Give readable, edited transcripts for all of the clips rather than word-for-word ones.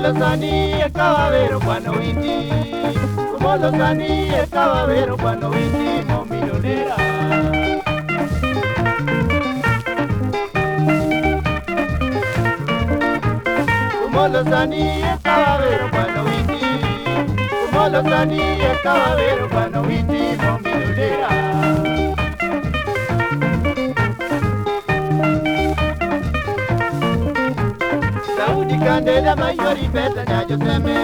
Kumolosani ekawavero kwano witi, kumolosani ekawavero kwano witi momilonera. Kumolosani ekawavero kwano witi, kumolosani ekawavero kwano witi momilonera. Daudi Kandeda mayori pesa nyajo seme,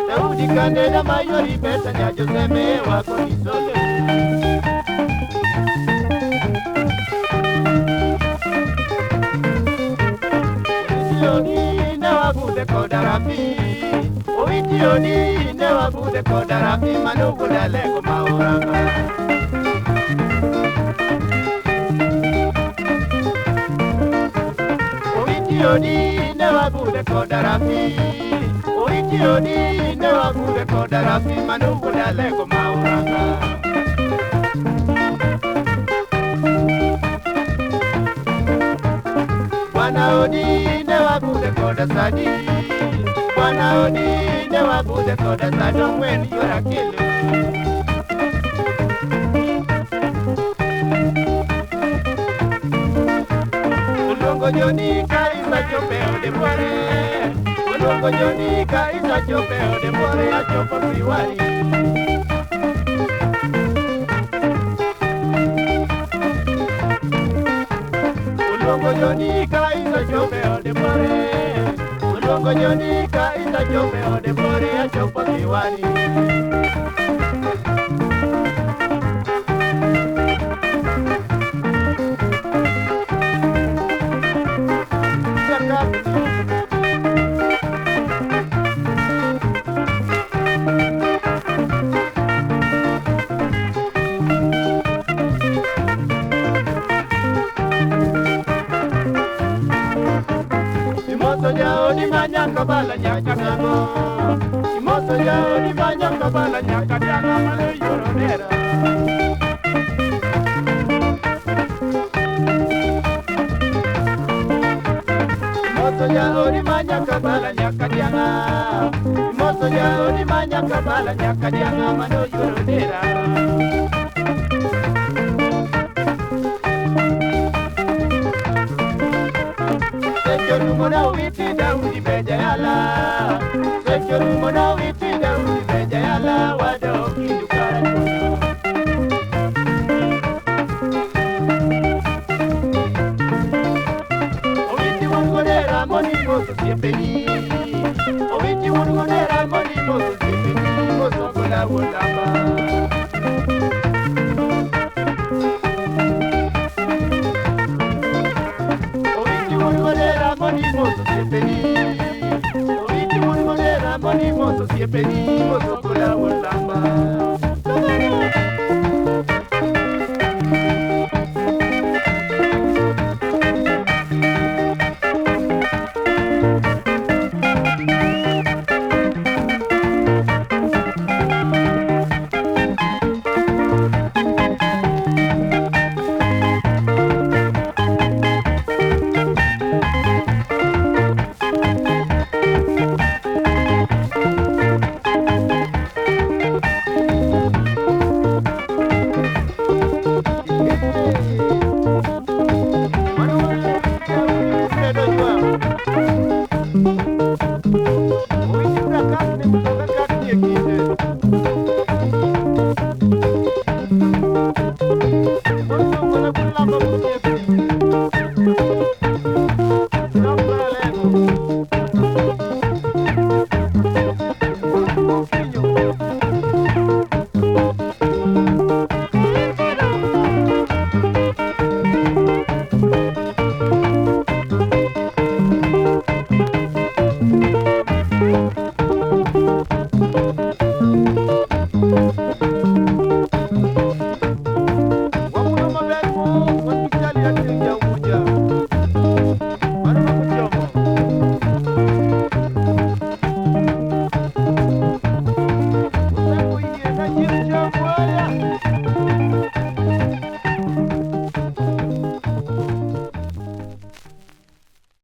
Daudi Kandeda mayori pesa nyajo seme wako nisole. Oitioni ne wabude kodarapi, Oitioni ne wabude kodarapi manugu dalego mauranga. Oitioni ne wabude kodarapi, Oitioni ne wabude kodarapi manugu dalego mauranga. Bwana Odi ne wabude koda sadi, Bwana Odi ne wabude koda sadi when you're a killer. Ulongo Joni ka isa chope ode pore, Ulongo Joni ka isa chope ode pore a chopo piwari. Ulongo Joni ka isa chope ode pore, Ulongo Joni ka isa chope ode pore a chopo piwari. Imoso jao ni manyaka bala nyaka diango, Imoso jao ni manyaka bala nyaka diango male yoronera. Imoso jao ni manyaka bala nyaka diango, Imoso jao ni manyaka bala nyaka diango male yoronera. Mona witi Daudi bejayala, Sechoru mona witi Daudi bejayala, wado kindukara kono. Owiti wongodera moni moso siepeni, Owiti wongodera moni moso siepeni, moso gola wondamba. Owiti wongodera moni moso siepeni, moso gola wondamba. Thank you.